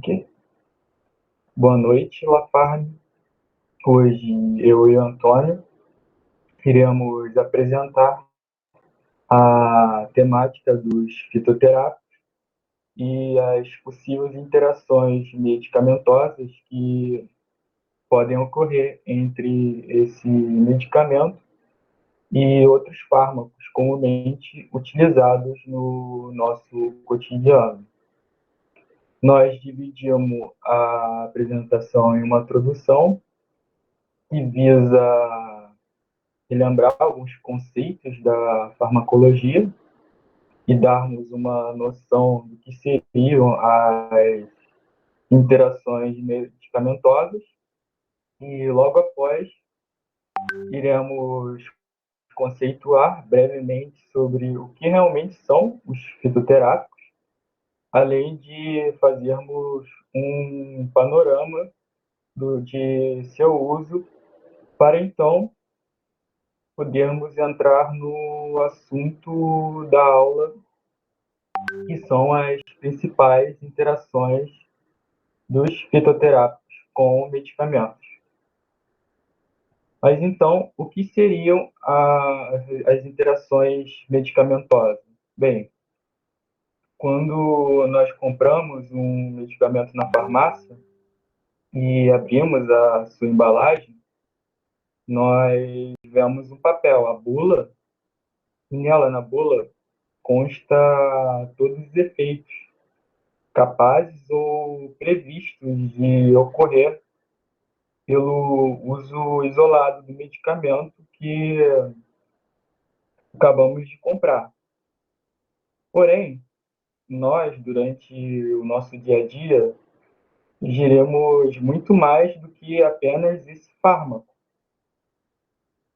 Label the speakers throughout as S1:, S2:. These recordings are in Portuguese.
S1: Ok. Boa noite, Lafarne. Hoje eu e o Antônio iremos apresentar a temática dos fitoterápicos e as possíveis interações medicamentosas que podem ocorrer entre esse medicamento e outros fármacos comumente utilizados no nosso cotidiano. Nós dividimos a apresentação em uma introdução que visa relembrar alguns conceitos da farmacologia e darmos uma noção do que seriam as interações medicamentosas. E logo após, iremos conceituar brevemente sobre o que realmente são os fitoterápicos, além de fazermos um panorama de seu uso, para então podermos entrar no assunto da aula, que são as principais interações dos fitoterápicos com medicamentos. Mas então, o que seriam as interações medicamentosas? Bem, quando nós compramos um medicamento na farmácia e abrimos a sua embalagem, nós vemos um papel, a bula, e nela, na bula, consta todos os efeitos capazes ou previstos de ocorrer pelo uso isolado do medicamento que acabamos de comprar. Porém, nós, durante o nosso dia a dia, ingerimos muito mais do que apenas esse fármaco.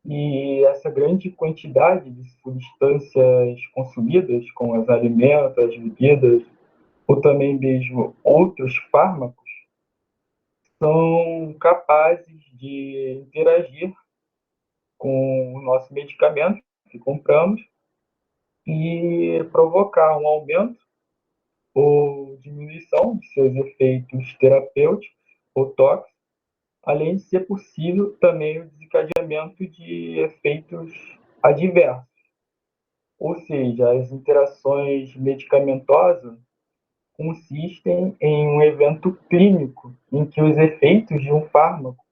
S1: E essa grande quantidade de substâncias consumidas, como os alimentos, as bebidas, ou também mesmo outros fármacos, são capazes de interagir com o nosso medicamento que compramos e provocar um aumento ou diminuição de seus efeitos terapêuticos ou tóxicos, além de ser possível também o desencadeamento de efeitos adversos. Ou seja, as interações medicamentosas consistem em um evento clínico em que os efeitos de um fármaco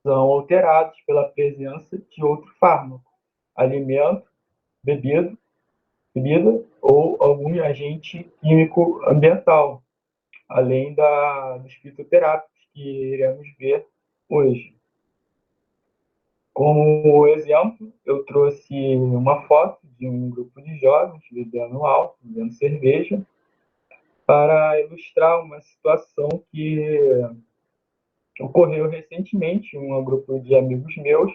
S1: são alterados pela presença de outro fármaco, alimento, bebida, bebida ou algum agente químico ambiental, além dos fitoterápicos que iremos ver hoje. Como exemplo, eu trouxe uma foto de um grupo de jovens bebendo álcool, bebendo cerveja, para ilustrar uma situação que ocorreu recentemente em um grupo de amigos meus,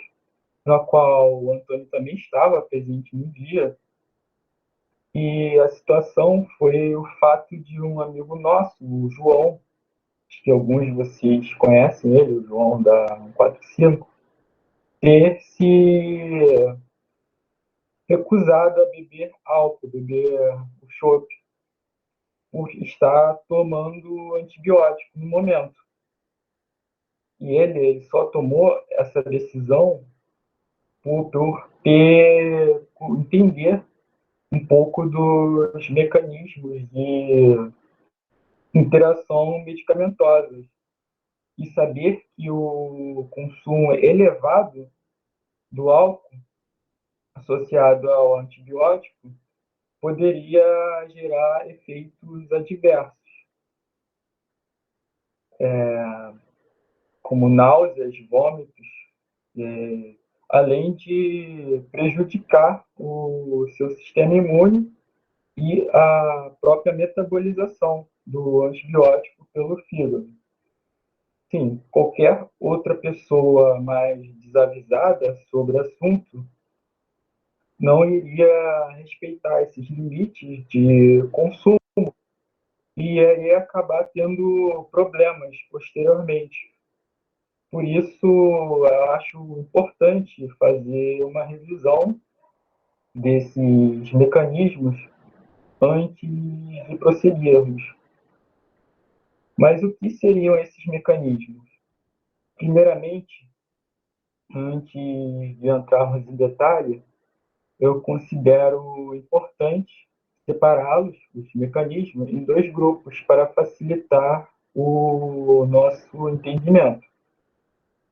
S1: na qual o Antônio também estava presente no dia. E a situação foi o fato de um amigo nosso, o João, acho que alguns de vocês conhecem ele, o João da 145, ter se recusado a beber álcool, beber o chopp, por estar tomando antibiótico no momento. E ele só tomou essa decisão por entender um pouco dos mecanismos de interação medicamentosa e saber que o consumo elevado do álcool associado ao antibiótico poderia gerar efeitos adversos, como náuseas, vômitos, além de prejudicar o seu sistema imune e a própria metabolização do antibiótico pelo fígado. Sim, qualquer outra pessoa mais desavisada sobre o assunto não iria respeitar esses limites de consumo e iria acabar tendo problemas posteriormente. Por isso, eu acho importante fazer uma revisão desses mecanismos antes de prosseguirmos. Mas o que seriam esses mecanismos? Primeiramente, antes de entrarmos em detalhe, eu considero importante separá-los, os mecanismos, em dois grupos para facilitar o nosso entendimento,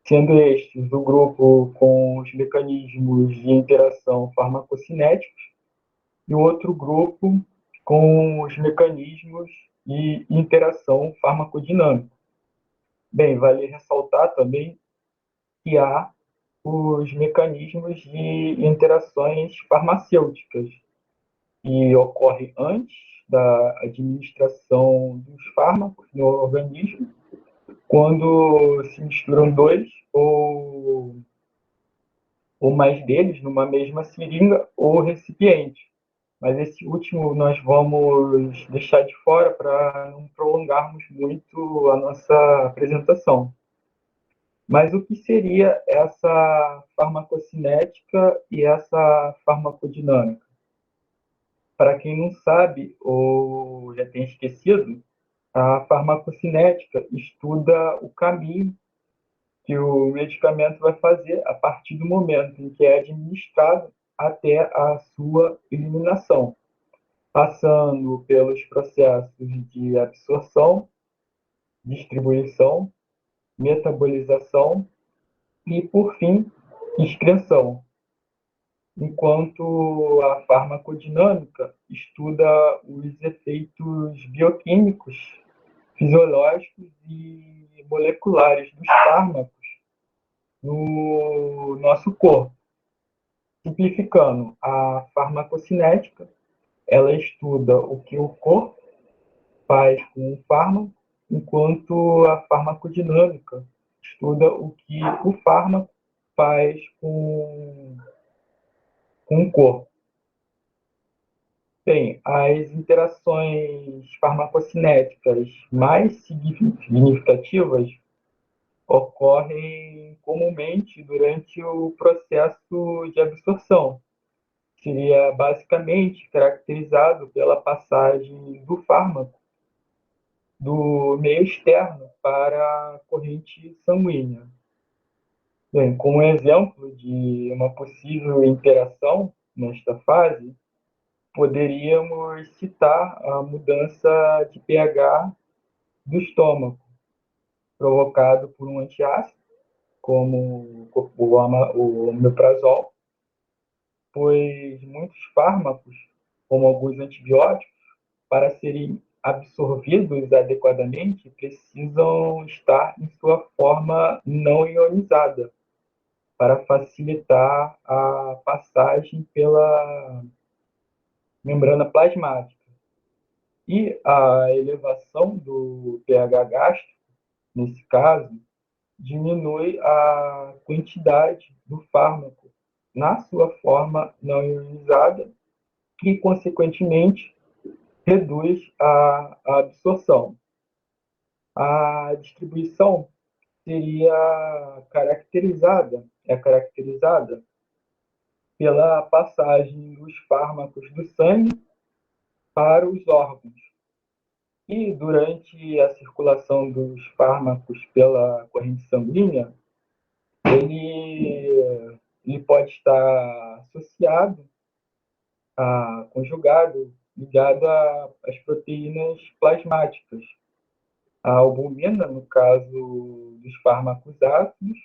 S1: sendo estes o grupo com os mecanismos de interação farmacocinéticos e o outro grupo com os mecanismos de interação farmacodinâmica. Bem, vale ressaltar também que há os mecanismos de interações farmacêuticas, que ocorrem antes da administração dos fármacos no organismo, quando se misturam dois ou mais deles numa mesma seringa ou recipiente. Mas esse último nós vamos deixar de fora para não prolongarmos muito a nossa apresentação. Mas o que seria essa farmacocinética e essa farmacodinâmica? Para quem não sabe ou já tem esquecido, a farmacocinética estuda o caminho que o medicamento vai fazer a partir do momento em que é administrado até a sua eliminação, passando pelos processos de absorção, distribuição, metabolização e, por fim, excreção. Enquanto a farmacodinâmica estuda os efeitos bioquímicos, fisiológicos e moleculares dos fármacos no nosso corpo. Simplificando, a farmacocinética, ela estuda o que o corpo faz com o fármaco, enquanto a farmacodinâmica estuda o que o fármaco faz com o corpo. Bem, as interações farmacocinéticas mais significativas ocorrem comumente durante o processo de absorção. Seria basicamente caracterizado pela passagem do fármaco do meio externo para a corrente sanguínea. Bem, como exemplo de uma possível interação nesta fase, poderíamos citar a mudança de pH do estômago, provocado por um antiácido, como o omeprazol, pois muitos fármacos, como alguns antibióticos, para serem absorvidos adequadamente, precisam estar em sua forma não ionizada, para facilitar a passagem pela membrana plasmática. E a elevação do pH gástrico, nesse caso, diminui a quantidade do fármaco na sua forma não ionizada e, consequentemente, reduz a absorção. A distribuição é caracterizada pela passagem dos fármacos do sangue para os órgãos. E durante a circulação dos fármacos pela corrente sanguínea, ele pode estar associado, conjugado, ligado às proteínas plasmáticas, a albumina, no caso dos fármacos ácidos,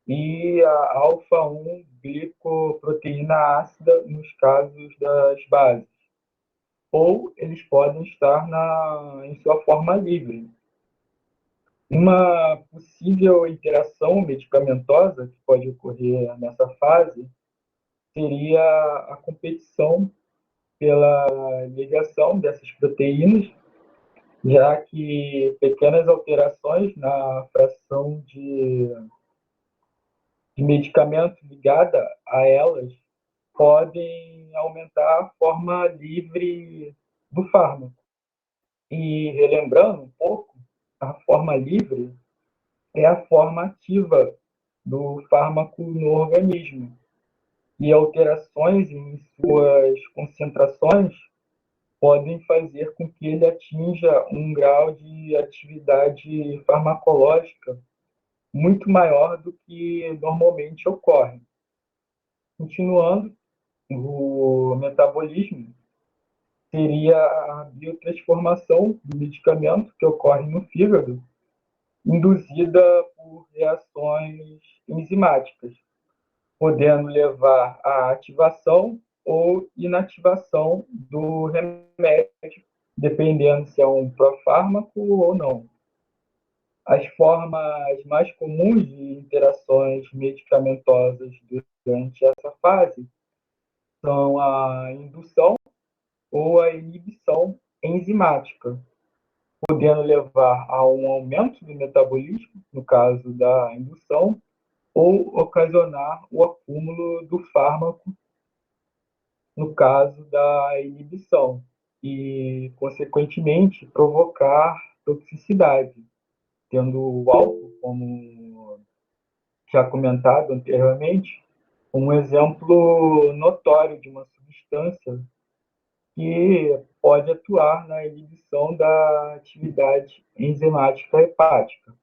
S1: e a alfa-1 glicoproteína ácida nos casos das bases. Ou eles podem estar em sua forma livre. Uma possível interação medicamentosa que pode ocorrer nessa fase seria a competição pela ligação dessas proteínas, já que pequenas alterações na fração de medicamento ligada a elas podem aumentar a forma livre do fármaco. E relembrando um pouco, a forma livre é a forma ativa do fármaco no organismo. E alterações em suas concentrações podem fazer com que ele atinja um grau de atividade farmacológica muito maior do que normalmente ocorre. Continuando, o metabolismo seria a biotransformação do medicamento que ocorre no fígado, induzida por reações enzimáticas, podendo levar à ativação ou inativação do remédio, dependendo se é um profármaco ou não. As formas mais comuns de interações medicamentosas durante essa fase são a indução ou a inibição enzimática, podendo levar a um aumento do metabolismo, no caso da indução, ou ocasionar o acúmulo do fármaco, no caso da inibição, e, consequentemente, provocar toxicidade, tendo o álcool, como já comentado anteriormente, um exemplo notório de uma substância que pode atuar na inibição da atividade enzimática hepática.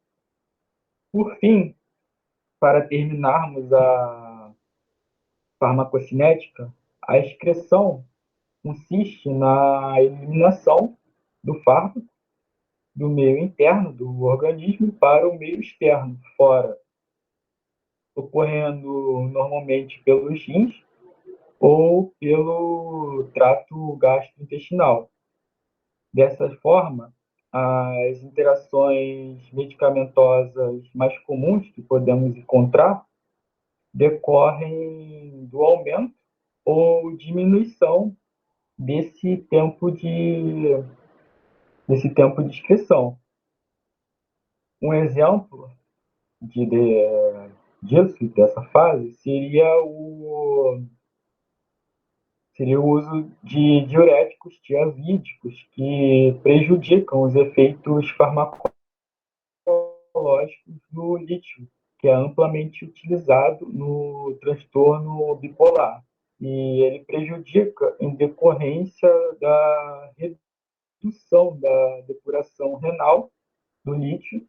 S1: Por fim, para terminarmos a farmacocinética, a excreção consiste na eliminação do fármaco do meio interno do organismo para o meio externo, fora, ocorrendo normalmente pelos rins ou pelo trato gastrointestinal. Dessa forma, as interações medicamentosas mais comuns que podemos encontrar decorrem do aumento ou diminuição desse tempo de inscrição. Um exemplo disso, dessa fase, seria o uso de diuréticos tiazídicos que prejudicam os efeitos farmacológicos do lítio, que é amplamente utilizado no transtorno bipolar. E ele prejudica em decorrência da redução da depuração renal do lítio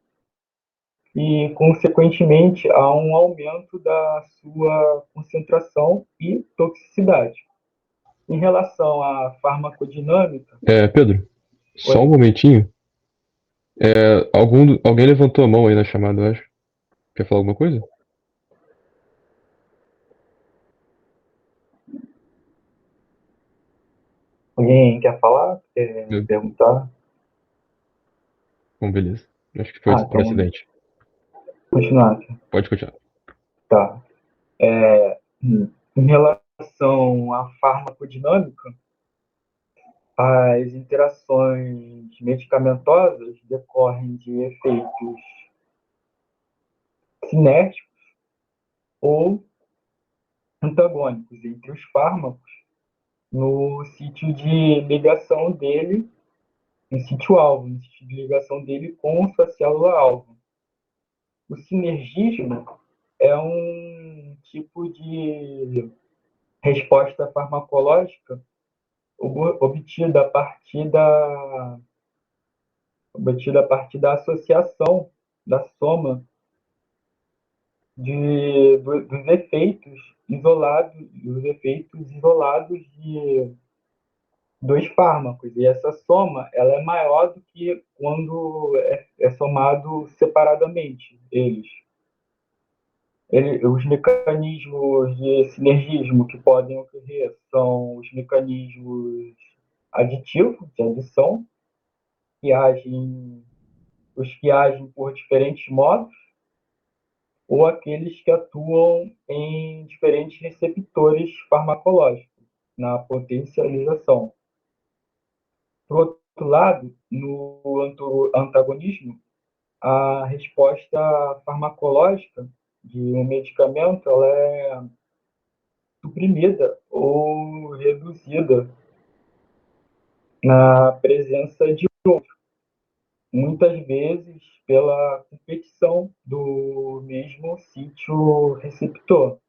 S1: e, consequentemente, há um aumento da sua concentração e toxicidade. Em relação à farmacodinâmica...
S2: Pedro, só um
S1: Oi?
S2: momentinho. Alguém levantou a mão aí na chamada, eu acho. Quer falar alguma coisa?
S1: Alguém quer falar? Quer
S2: Eu-
S1: perguntar?
S2: Bom, beleza. Acho que foi por
S1: Então,
S2: acidente.
S1: continuar aqui.
S2: Pode continuar.
S1: Tá. Em relação à farmacodinâmica, as interações medicamentosas decorrem de efeitos cinéticos ou antagônicos entre os fármacos no sítio de ligação dele, no sítio-alvo, no sítio de ligação dele com sua célula-alvo. O sinergismo é um tipo de resposta farmacológica obtida a partir da associação, da soma dos efeitos isolados de dois fármacos. E essa soma ela é maior do que quando é somado separadamente eles. Os mecanismos de sinergismo que podem ocorrer são os mecanismos aditivos, de adição, que agem, os que agem por diferentes modos, ou aqueles que atuam em diferentes receptores farmacológicos, na potencialização. Por outro lado, no antagonismo, a resposta farmacológica de um medicamento ela é suprimida ou reduzida na presença de outro, muitas vezes pela competição do mesmo sítio receptor.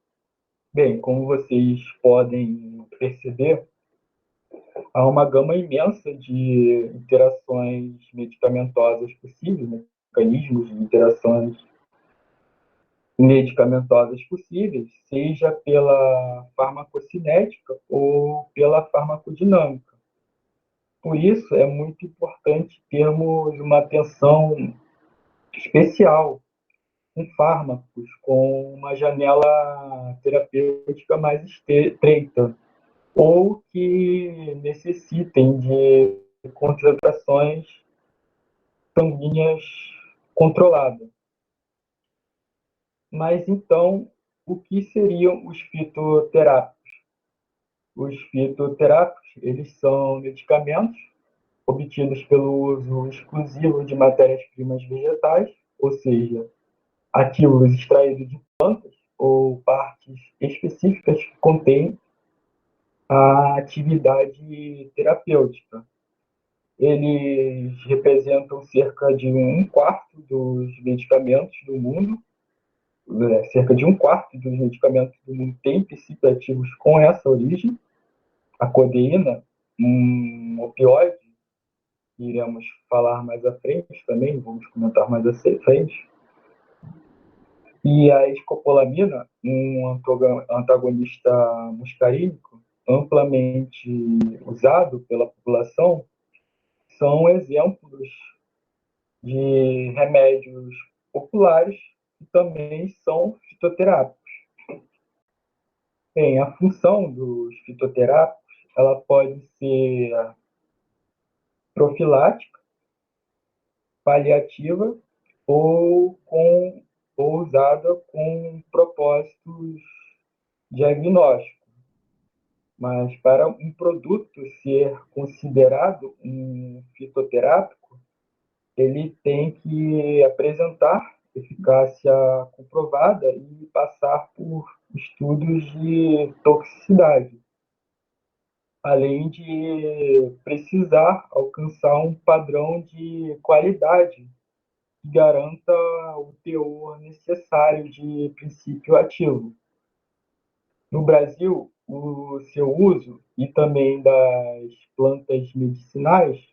S1: Bem, como vocês podem perceber, há uma gama imensa de interações medicamentosas possíveis, né? Mecanismos de interações medicamentosas possíveis, seja pela farmacocinética ou pela farmacodinâmica. Por isso, é muito importante termos uma atenção especial com fármacos com uma janela terapêutica mais estreita ou que necessitem de concentrações sanguíneas controladas. Mas então, o que seriam os fitoterápicos? Os fitoterápicos, eles são medicamentos obtidos pelo uso exclusivo de matérias-primas vegetais, ou seja, ativos extraídos de plantas ou partes específicas que contêm a atividade terapêutica. Eles representam cerca de um quarto dos medicamentos do mundo, cerca de um quarto dos medicamentos do mundo tem princípios ativos com essa origem. A codeína, um opioide, que iremos falar mais à frente também, vamos comentar mais à frente, e a escopolamina, um antagonista muscarínico, amplamente usado pela população, são exemplos de remédios populares que também são fitoterápicos. Bem, a função dos fitoterápicos ela pode ser profilática, paliativa ou, ou usada com propósitos diagnósticos. Mas para um produto ser considerado um fitoterápico, ele tem que apresentar eficácia comprovada e passar por estudos de toxicidade, além de precisar alcançar um padrão de qualidade que garanta o teor necessário de princípio ativo. No Brasil, o seu uso e também das plantas medicinais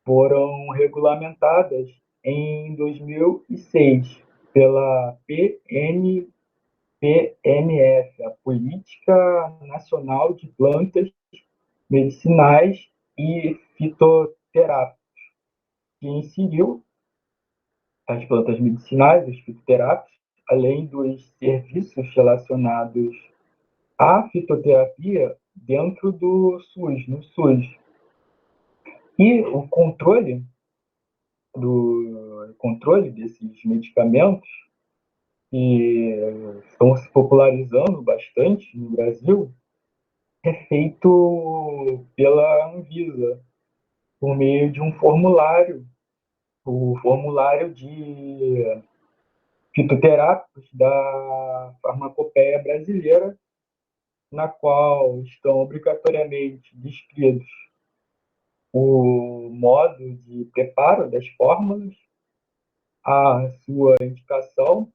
S1: foram regulamentadas em 2006 pela PNF, a Política Nacional de Plantas Medicinais e Fitoterápicas, que inseriu as plantas medicinais, os fitoterápicos, além dos serviços relacionados à fitoterapia dentro do SUS, no SUS. E o controle desses medicamentos que estão se popularizando bastante no Brasil é feito pela Anvisa, por meio de um formulário, o formulário de fitoterápicos da farmacopeia brasileira, na qual estão obrigatoriamente descritos o modo de preparo das fórmulas, a sua indicação,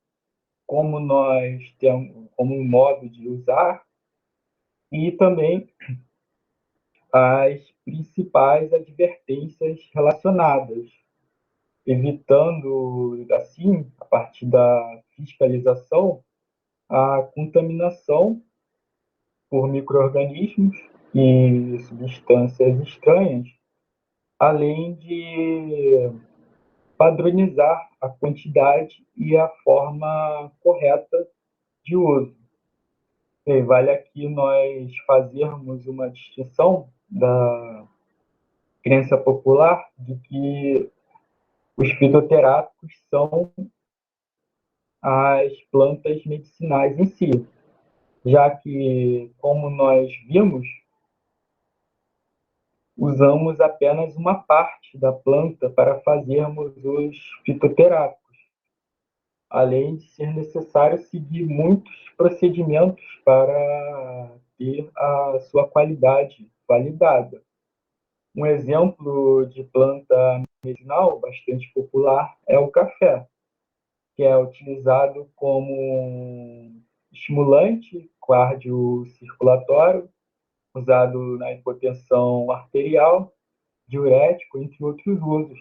S1: como nós temos, como um modo de usar, e também as principais advertências relacionadas, evitando, assim, a partir da fiscalização, a contaminação por micro-organismos e substâncias estranhas, além de padronizar a quantidade e a forma correta de uso. E vale aqui nós fazermos uma distinção da crença popular de que os fitoterápicos são as plantas medicinais em si, já que, como nós vimos, usamos apenas uma parte da planta para fazermos os fitoterápicos, além de ser necessário seguir muitos procedimentos para ter a sua qualidade validada. Um exemplo de planta medicinal bastante popular é o café, que é utilizado como estimulante cardiocirculatório, usado na hipotensão arterial, diurético, entre outros usos.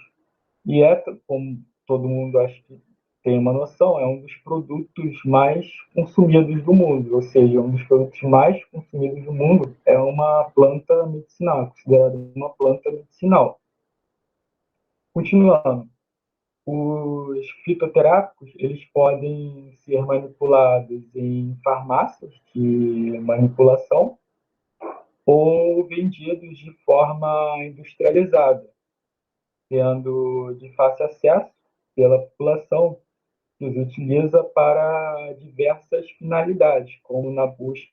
S1: E é, como todo mundo acho que tem uma noção, é um dos produtos mais consumidos do mundo, ou seja, um dos produtos mais consumidos do mundo é uma planta medicinal, é considerada uma planta medicinal. Continuando, os fitoterápicos, eles podem ser manipulados em farmácias de manipulação ou vendidos de forma industrializada, sendo de fácil acesso pela população que os utiliza para diversas finalidades, como na busca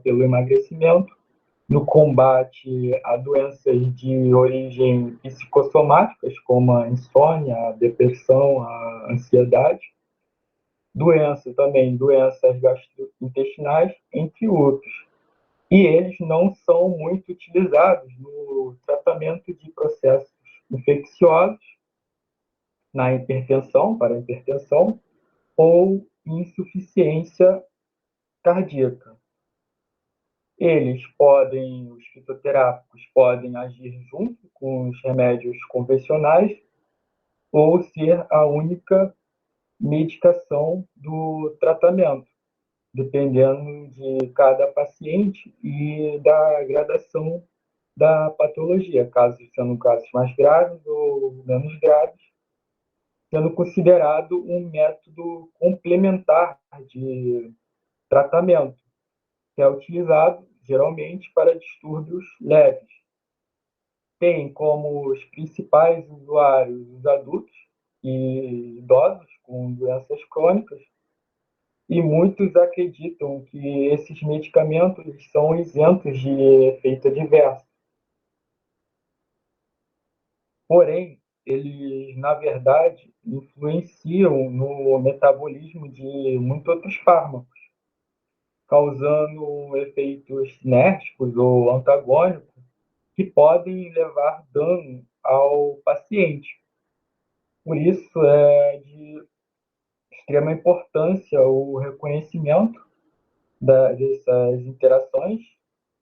S1: pelo emagrecimento, no combate a doenças de origem psicossomáticas, como a insônia, a depressão, a ansiedade, doenças também, doenças gastrointestinais, entre outros. E eles não são muito utilizados no tratamento de processos infecciosos, na hipertensão, para a hipertensão, ou insuficiência cardíaca. Os fitoterápicos podem agir junto com os remédios convencionais ou ser a única medicação do tratamento, dependendo de cada paciente e da gradação da patologia, sendo casos mais graves ou menos graves, sendo considerado um método complementar de tratamento, que é utilizado geralmente para distúrbios leves. Tem como os principais usuários os adultos e idosos com doenças crônicas, e muitos acreditam que esses medicamentos são isentos de efeito adverso. Porém, eles, na verdade, influenciam no metabolismo de muitos outros fármacos, causando efeitos sinérgicos ou antagônicos que podem levar dano ao paciente. Por isso, é de extrema importância o reconhecimento dessas interações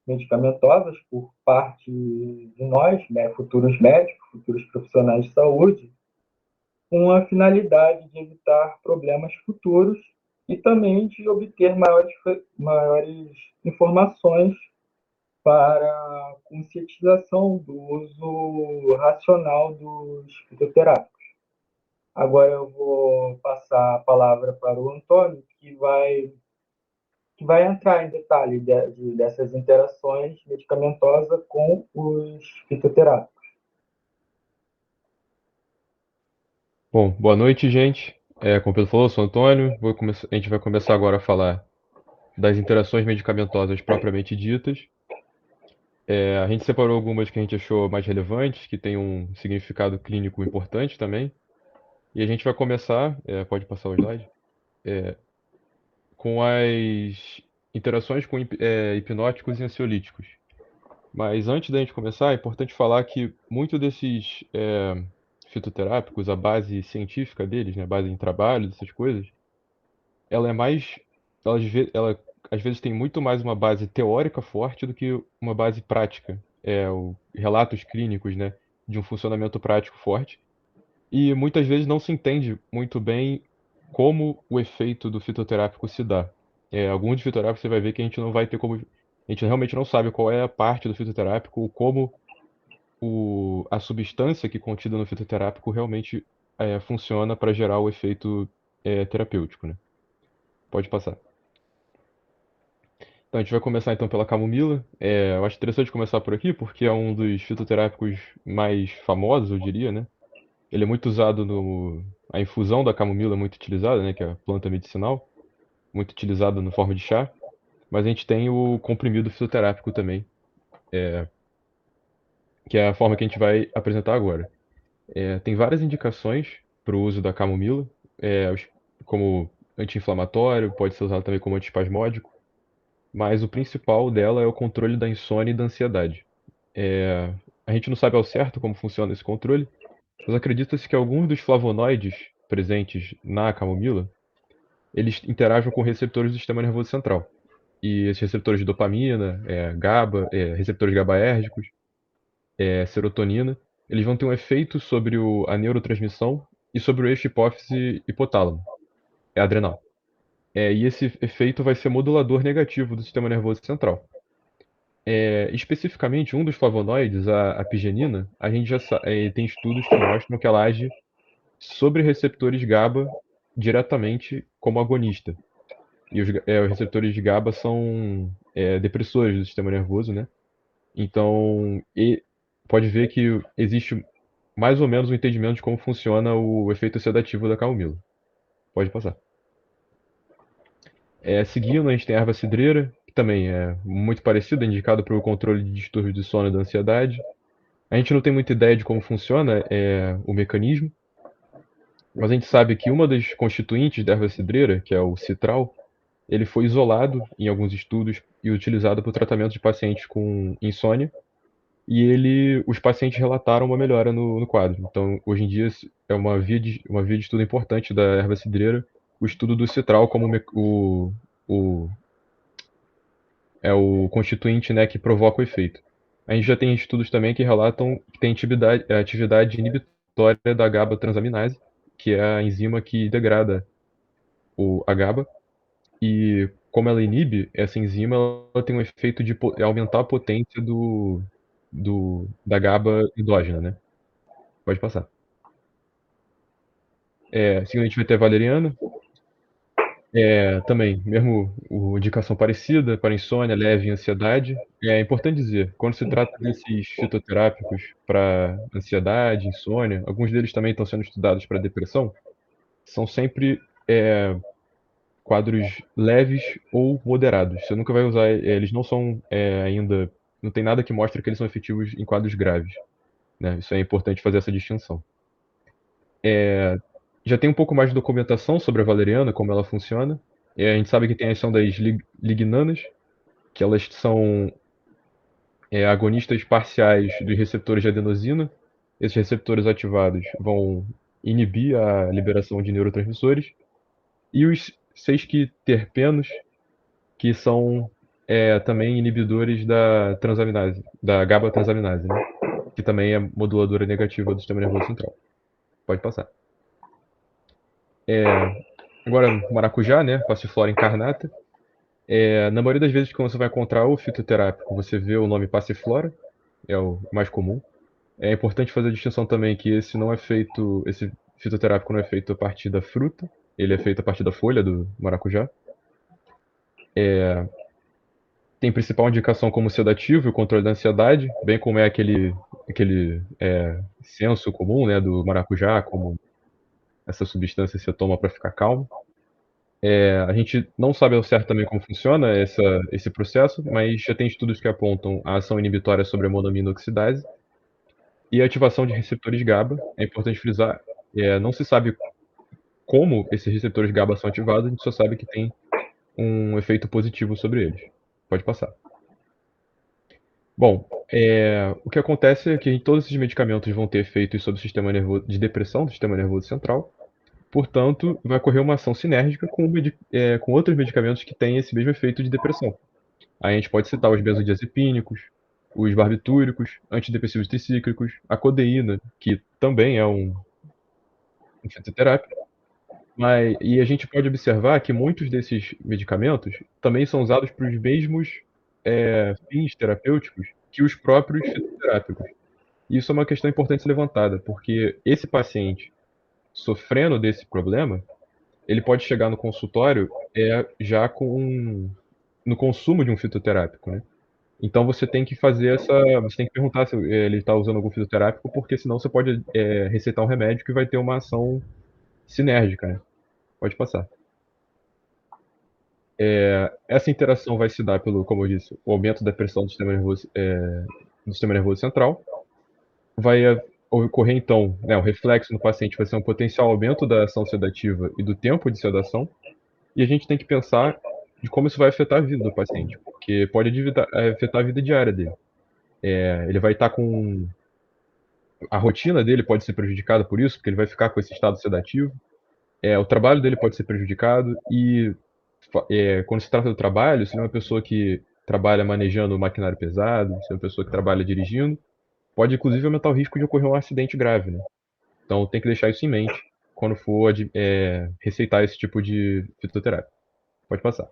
S1: medicamentosas por parte de nós, né, futuros médicos, futuros profissionais de saúde, com a finalidade de evitar problemas futuros e também de obter maiores informações para a conscientização do uso racional dos fitoterápicos. Agora eu vou passar a palavra para o Antônio, que vai entrar em detalhe dessas interações medicamentosas com os fitoterápicos.
S2: Bom, boa noite, gente. Como o Pedro falou, eu sou o Antônio. A gente vai começar agora a falar das interações medicamentosas propriamente ditas. A gente separou algumas que a gente achou mais relevantes, que têm um significado clínico importante também. E a gente vai começar, pode passar o slide, com as interações com hipnóticos e ansiolíticos. Mas antes da gente começar, é importante falar que muito desses fitoterápicos, a base científica deles, né, a base em trabalhos, essas coisas, ela é mais. Ela às vezes tem muito mais uma base teórica forte do que uma base prática. Relatos clínicos, né, de um funcionamento prático forte. E muitas vezes não se entende muito bem como o efeito do fitoterápico se dá. Alguns fitoterápicos você vai ver que a gente não vai ter como. A gente realmente não sabe qual é a parte do fitoterápico, ou como a substância que é contida no fitoterápico realmente funciona para gerar o efeito terapêutico, né? Pode passar. Então a gente vai começar então pela camomila. Eu acho interessante começar por aqui porque é um dos fitoterápicos mais famosos, eu diria, né? Ele é muito usado no. A infusão da camomila é muito utilizada, né? Que é a planta medicinal, muito utilizada na forma de chá. Mas a gente tem o comprimido fitoterápico também, que é a forma que a gente vai apresentar agora. Tem várias indicações para o uso da camomila, como anti-inflamatório, pode ser usado também como antiespasmódico, mas o principal dela é o controle da insônia e da ansiedade. A gente não sabe ao certo como funciona esse controle, mas acredita-se que alguns dos flavonoides presentes na camomila, eles interagem com receptores do sistema nervoso central. e esses receptores de dopamina, GABA, receptores GABAérgicos, serotonina, eles vão ter um efeito sobre a neurotransmissão e sobre o eixo hipófise hipotálamo, adrenal. E esse efeito vai ser modulador negativo do sistema nervoso central. Especificamente, um dos flavonoides, a apigenina, a gente já tem estudos que mostram que ela age sobre receptores GABA diretamente como agonista. E os receptores de GABA são depressores do sistema nervoso, né? Então, pode ver que existe mais ou menos um entendimento de como funciona o efeito sedativo da camomila. Pode passar. Seguindo, a gente tem a erva cidreira, que também é muito parecida, indicado para o controle de distúrbios de sono e da ansiedade. A gente não tem muita ideia de como funciona o mecanismo, mas a gente sabe que uma das constituintes da erva cidreira, que é o citral, ele foi isolado em alguns estudos e utilizado para o tratamento de pacientes com insônia, e os pacientes relataram uma melhora no quadro. Então, hoje em dia, é uma via de estudo importante da erva cidreira, o estudo do citral como o constituinte, né, que provoca o efeito. A gente já tem estudos também que relatam que tem atividade inibitória da GABA transaminase, que é a enzima que degrada a GABA. E como ela inibe, essa enzima ela tem um efeito de aumentar a potência da GABA endógena, né? Pode passar. Seguindo, a gente vai ter a valeriana. Também, mesmo indicação parecida para insônia, leve e ansiedade. É importante dizer, quando se trata desses fitoterápicos para ansiedade, insônia, alguns deles também estão sendo estudados para depressão, são sempre quadros leves ou moderados. Você nunca vai usar, eles não são ainda, não tem nada que mostre que eles são efetivos em quadros graves, né? Isso é importante fazer essa distinção. Já tem um pouco mais de documentação sobre a valeriana, como ela funciona. A gente sabe que tem a ação das lignanas, que elas são agonistas parciais dos receptores de adenosina. Esses receptores ativados vão inibir a liberação de neurotransmissores. E os 6-quiterpenos, que são também inibidores da transaminase, da GABA transaminase, né? Que também é moduladora negativa do sistema nervoso central. Pode passar. Agora, maracujá, né? Passiflora incarnata. Na maioria das vezes que você vai encontrar o fitoterápico, você vê o nome passiflora, é o mais comum. É importante fazer a distinção também que esse fitoterápico não é feito a partir da fruta, ele é feito a partir da folha do maracujá. Tem principal indicação como sedativo e o controle da ansiedade, bem como é aquele senso comum, né, do maracujá, como essa substância você toma para ficar calmo. A gente não sabe ao certo também como funciona esse processo, mas já tem estudos que apontam a ação inibitória sobre a monoaminoxidase e a ativação de receptores GABA. É importante frisar, não se sabe como esses receptores GABA são ativados, a gente só sabe que tem um efeito positivo sobre eles. Pode passar. Bom, o que acontece é que todos esses medicamentos vão ter efeitos sobre o sistema nervoso de depressão do sistema nervoso central. Portanto, vai ocorrer uma ação sinérgica com outros medicamentos que têm esse mesmo efeito de depressão. Aí a gente pode citar os benzodiazepínicos, os barbitúricos, antidepressivos tricíclicos, a codeína, que também é um fitoterápico. E a gente pode observar que muitos desses medicamentos também são usados para os mesmos fins terapêuticos que os próprios fitoterápicos. Isso é uma questão importante ser levantada, porque esse paciente sofrendo desse problema, ele pode chegar no consultório já no consumo de um fitoterápico, né? Então você tem que você tem que perguntar se ele está usando algum fitoterápico, porque senão você pode receitar um remédio que vai ter uma ação sinérgica, né? Pode passar. Essa interação vai se dar como eu disse, o aumento da pressão do sistema nervoso central. Vai ocorrer então, né, o reflexo no paciente vai ser um potencial aumento da ação sedativa e do tempo de sedação. E a gente tem que pensar de como isso vai afetar a vida do paciente, porque pode afetar a vida diária dele. Ele vai estar com a rotina dele pode ser prejudicada por isso, porque ele vai ficar com esse estado sedativo. O trabalho dele pode ser prejudicado e quando se trata do trabalho, se ele é uma pessoa que trabalha manejando maquinário pesado, se é uma pessoa que trabalha dirigindo, pode inclusive aumentar o risco de ocorrer um acidente grave, né? Então tem que deixar isso em mente quando for receitar esse tipo de fitoterapia. Pode passar.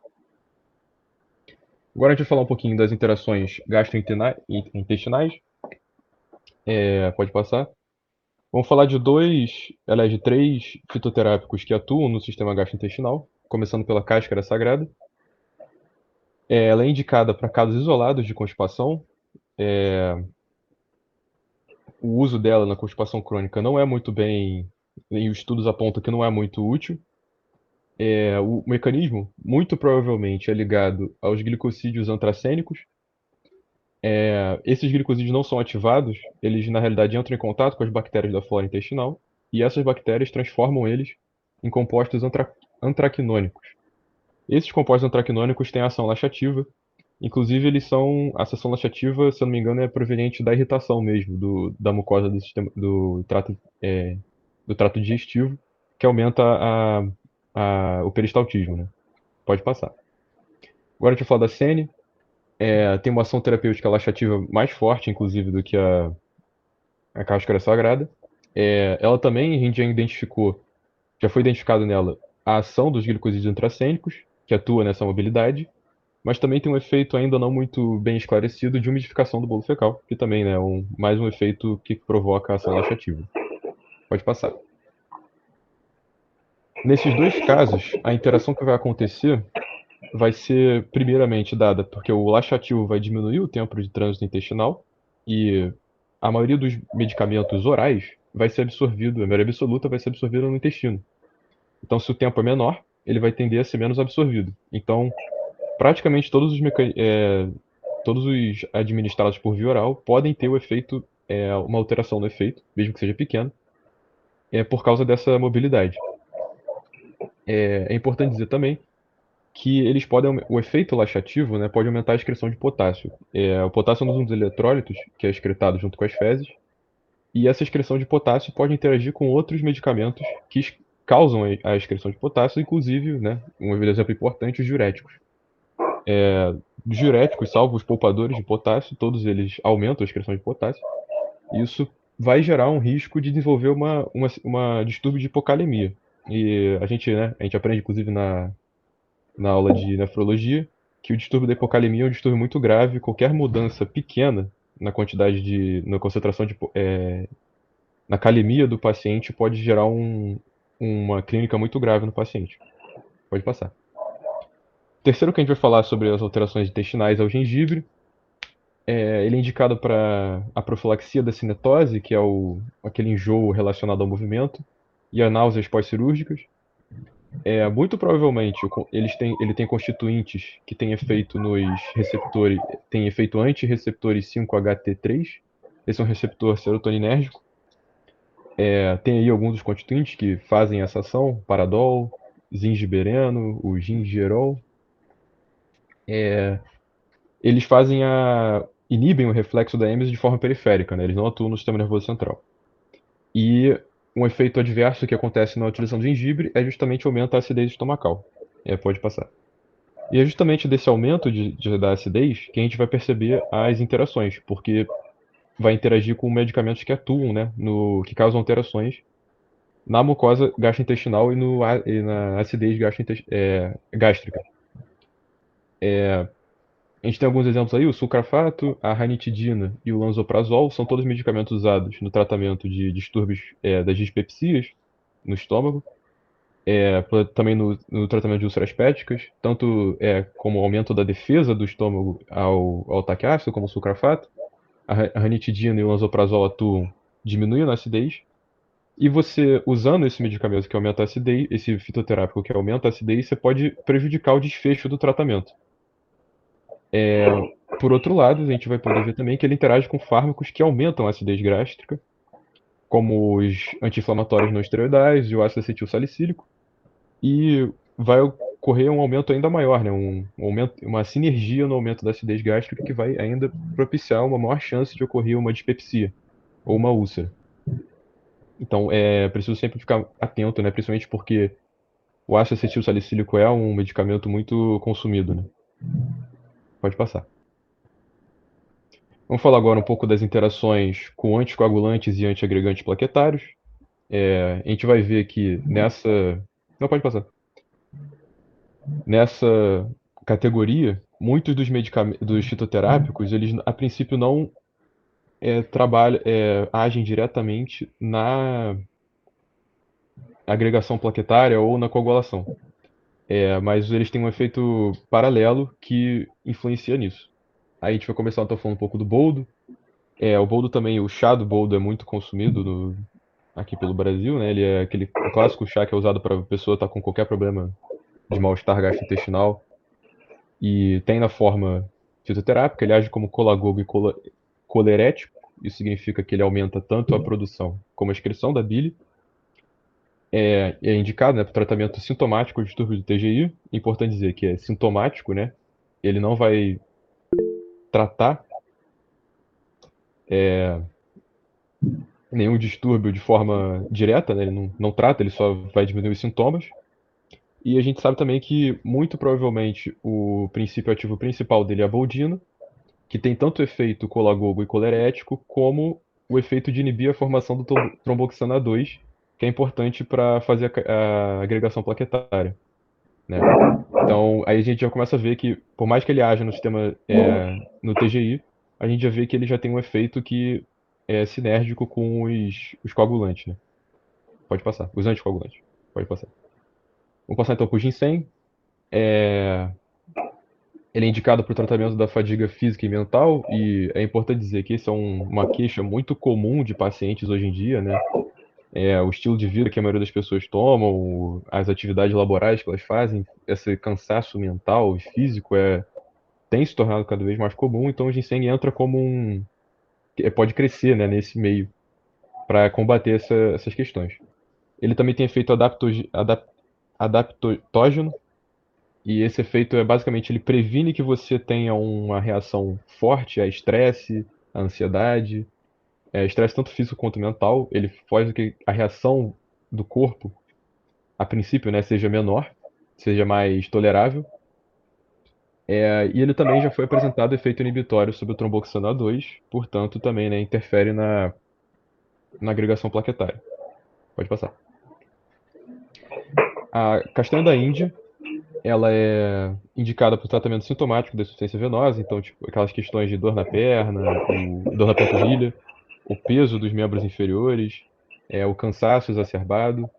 S2: Agora a gente vai falar um pouquinho das interações gastrointestinais. Pode passar. Vamos falar de três fitoterápicos que atuam no sistema gastrointestinal, começando pela cáscara sagrada. Ela é indicada para casos isolados de constipação. O uso dela na constipação crônica não é muito bem, e os estudos apontam que não é muito útil. O mecanismo, muito provavelmente, é ligado aos glicosídeos antracênicos. Esses glicosídeos não são ativados, eles na realidade entram em contato com as bactérias da flora intestinal, e essas bactérias transformam eles em compostos antraquinônicos. Esses compostos antraquinônicos têm ação laxativa. Inclusive, a seção laxativa, se eu não me engano, é proveniente da irritação mesmo, da mucosa do trato digestivo, que aumenta o peristaltismo, né? Pode passar. Agora a gente vai falar da sene. Tem uma ação terapêutica laxativa mais forte, inclusive, do que a cáscara sagrada. Ela também, a gente já foi identificado nela a ação dos glicosídeos intracênicos, que atua nessa mobilidade, mas também tem um efeito ainda não muito bem esclarecido de umidificação do bolo fecal, que também né, é mais um efeito que provoca a ação laxativa. Pode passar. Nesses dois casos, a interação que vai acontecer vai ser primeiramente dada porque o laxativo vai diminuir o tempo de trânsito intestinal e a maioria dos medicamentos orais vai ser absorvido, a maioria absoluta vai ser absorvida no intestino. Então, se o tempo é menor, ele vai tender a ser menos absorvido. Então, praticamente todos os administrados por via oral podem ter uma alteração no efeito, mesmo que seja pequeno, por causa dessa mobilidade. É importante dizer também que o efeito laxativo, né, pode aumentar a excreção de potássio. O potássio é um dos eletrólitos que é excretado junto com as fezes, e essa excreção de potássio pode interagir com outros medicamentos que causam a excreção de potássio, inclusive, né, um exemplo importante, os diuréticos. Diuréticos, salvo os poupadores de potássio, todos eles aumentam a excreção de potássio. E isso vai gerar um risco de desenvolver uma distúrbio de hipocalemia. E a gente aprende, inclusive, na aula de nefrologia, que o distúrbio da hipocalemia é um distúrbio muito grave. Qualquer mudança pequena na concentração na calemia do paciente pode gerar uma clínica muito grave no paciente. Pode passar. O terceiro que a gente vai falar sobre as alterações intestinais é o gengibre. Ele é indicado para a profilaxia da cinetose, que é aquele enjoo relacionado ao movimento, e a náuseas pós-cirúrgicas. Muito provavelmente ele tem constituintes que têm efeito nos receptores, tem efeito anti-receptores 5-HT3. Esse é um receptor serotoninérgico. Tem aí alguns dos constituintes que fazem essa ação, paradol, zingibereno, o gingerol. Eles inibem o reflexo da êmesis de forma periférica, né? Eles não atuam no sistema nervoso central. E um efeito adverso que acontece na utilização do gengibre é justamente aumenta a acidez estomacal. Pode passar. E é justamente desse aumento da acidez que a gente vai perceber as interações, porque vai interagir com medicamentos que atuam, né, que causam alterações na mucosa gastrointestinal e na acidez gástrica. A gente tem alguns exemplos aí, o sulcrafato, a ranitidina e o lanzoprazol são todos medicamentos usados no tratamento de distúrbios das dispepsias no estômago, também no tratamento de úlceras pépticas, tanto como aumento da defesa do estômago ao ataque ácido, como o sulcrafato. A ranitidina e o lanzoprazol atuam diminuindo a acidez, e você, usando esse medicamento que aumenta a acidez, esse fitoterápico que aumenta a acidez, você pode prejudicar o desfecho do tratamento. Por outro lado, a gente vai poder ver também que ele interage com fármacos que aumentam a acidez gástrica, como os anti-inflamatórios não esteroidais e o ácido acetil salicílico, e vai ocorrer um aumento ainda maior, né? Uma sinergia no aumento da acidez gástrica que vai ainda propiciar uma maior chance de ocorrer uma dispepsia ou uma úlcera. Então, é preciso sempre ficar atento, né? Principalmente porque o ácido acetil salicílico é um medicamento muito consumido, né? Pode passar. Vamos falar agora um pouco das interações com anticoagulantes e antiagregantes plaquetários. A gente vai ver que nessa. Não, pode passar. Nessa categoria, muitos dos medicamentos, dos fitoterápicos, eles a princípio não agem diretamente na agregação plaquetária ou na coagulação. Mas eles têm um efeito paralelo que influencia nisso. Aí a gente vai começar então falando um pouco do boldo. O boldo também, o chá do boldo é muito consumido aqui pelo Brasil, né? Ele é aquele o clássico chá que é usado para a pessoa estar com qualquer problema de mal-estar gastrointestinal e tem na forma fitoterápica, ele age como colagogo e colerético. Isso significa que ele aumenta tanto a produção como a excreção da bile. É indicado, né, para tratamento sintomático de distúrbio do TGI. Importante dizer que é sintomático, né? Ele não vai tratar nenhum distúrbio de forma direta, né? Ele não trata, ele só vai diminuir os sintomas. E a gente sabe também que, muito provavelmente, o princípio ativo principal dele é a boldina, que tem tanto o efeito colagogo e colerético, como o efeito de inibir a formação do tromboxana 2, que é importante para fazer a agregação plaquetária, né? Então, aí a gente já começa a ver que, por mais que ele haja no sistema, no TGI, a gente já vê que ele já tem um efeito que é sinérgico com os coagulantes, né? Pode passar. Os anticoagulantes. Pode passar. Vamos passar então para o ginseng. Ele é indicado para o tratamento da fadiga física e mental, e é importante dizer que isso é uma queixa muito comum de pacientes hoje em dia, né? O estilo de vida que a maioria das pessoas tomam, as atividades laborais que elas fazem, esse cansaço mental e físico tem se tornado cada vez mais comum, então o ginseng entra como pode crescer, né, nesse meio para combater essas questões. Ele também tem efeito adaptógeno, e esse efeito é basicamente ele previne que você tenha uma reação forte a estresse, a ansiedade, estresse tanto físico quanto mental. Ele faz com que a reação do corpo, a princípio, né, seja menor, seja mais tolerável. E ele também já foi apresentado efeito inibitório sobre o tromboxana 2, portanto também, né, interfere na agregação plaquetária. Pode passar. A castanha da Índia, ela é indicada para o tratamento sintomático da insuficiência venosa, então, tipo, aquelas questões de dor na perna, dor na panturrilha, o peso dos membros inferiores, o cansaço exacerbado,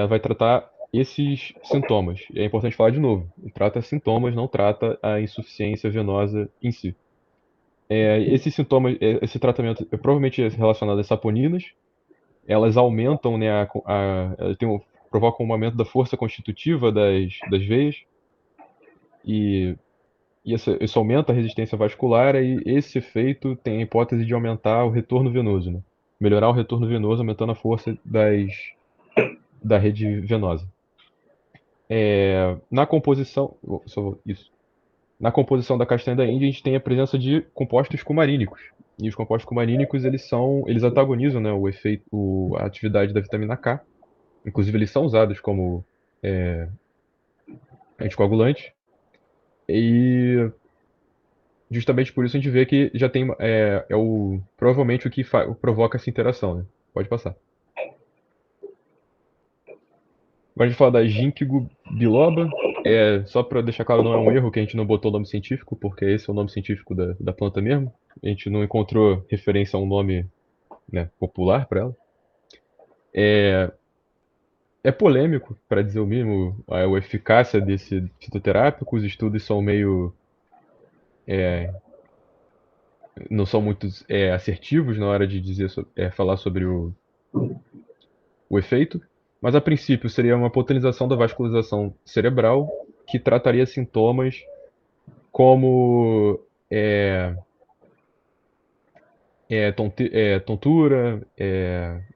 S2: vai tratar esses sintomas. É importante falar de novo, ele trata sintomas, não trata a insuficiência venosa em si. Esses sintomas, esse tratamento é provavelmente relacionado às saponinas, elas aumentam, né, provocam um aumento da força constitutiva das veias, e isso aumenta a resistência vascular, e esse efeito tem a hipótese de aumentar o retorno venoso, né? Melhorar o retorno venoso, aumentando a força da rede venosa. Na composição, isso. Na composição da castanha da Índia, a gente tem a presença de compostos cumarínicos. E os compostos cumarínicos, eles antagonizam, né, a atividade da vitamina K. Inclusive, eles são usados como anticoagulantes. E justamente por isso a gente vê que já tem provavelmente o que provoca essa interação, né? Pode passar. Agora a gente fala da ginkgo biloba. Só para deixar claro, não é um erro que a gente não botou o nome científico, porque esse é o nome científico da planta mesmo. A gente não encontrou referência a um nome, né, popular para ela. É polêmico, para dizer o mínimo, a eficácia desse fitoterápico. Os estudos são meio não são muito assertivos na hora de falar sobre o efeito, mas a princípio seria uma potenização da vascularização cerebral que trataria sintomas como tontura,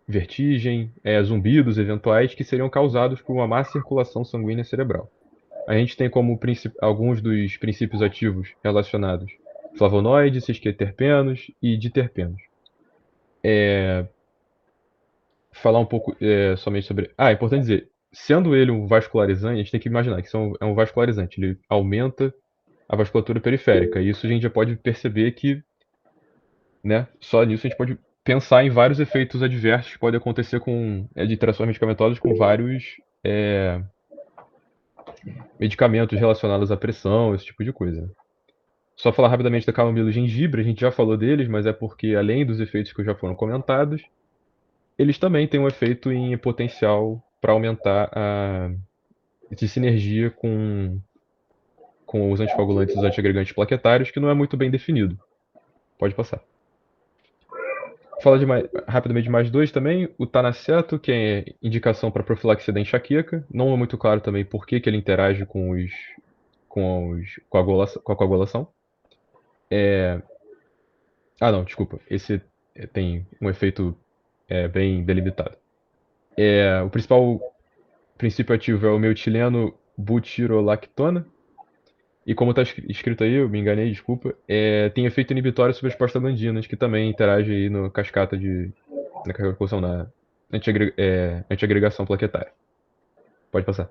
S2: vertigem, zumbidos eventuais que seriam causados por uma má circulação sanguínea cerebral. A gente tem como alguns dos princípios ativos relacionados flavonoides, sesquiterpenos e diterpenos. Falar um pouco somente sobre. É importante dizer, sendo ele um vascularizante, a gente tem que imaginar que é um vascularizante, ele aumenta a vasculatura periférica. E isso a gente já pode perceber que, né, só nisso a gente pode pensar em vários efeitos adversos que podem acontecer de interações medicamentosas com vários medicamentos relacionados à pressão, esse tipo de coisa. Só falar rapidamente da camomila e gengibre, a gente já falou deles, mas é porque além dos efeitos que já foram comentados, eles também têm um efeito em potencial para aumentar a de sinergia com os anticoagulantes e os antiagregantes plaquetários, que não é muito bem definido. Pode passar. Falar rapidamente de mais dois também. O tanaceto, que é indicação para profilaxia da enxaqueca. Não é muito claro também por que ele interage com a coagulação. Ah, não, desculpa. Esse tem um efeito bem delimitado. O principal princípio ativo é o metileno butirolactona. E como está escrito aí, eu me enganei, desculpa, tem efeito inibitório sobre as prostaglandinas, que também interage aí no cascata na coagulação, na antiagregação plaquetária. Pode passar.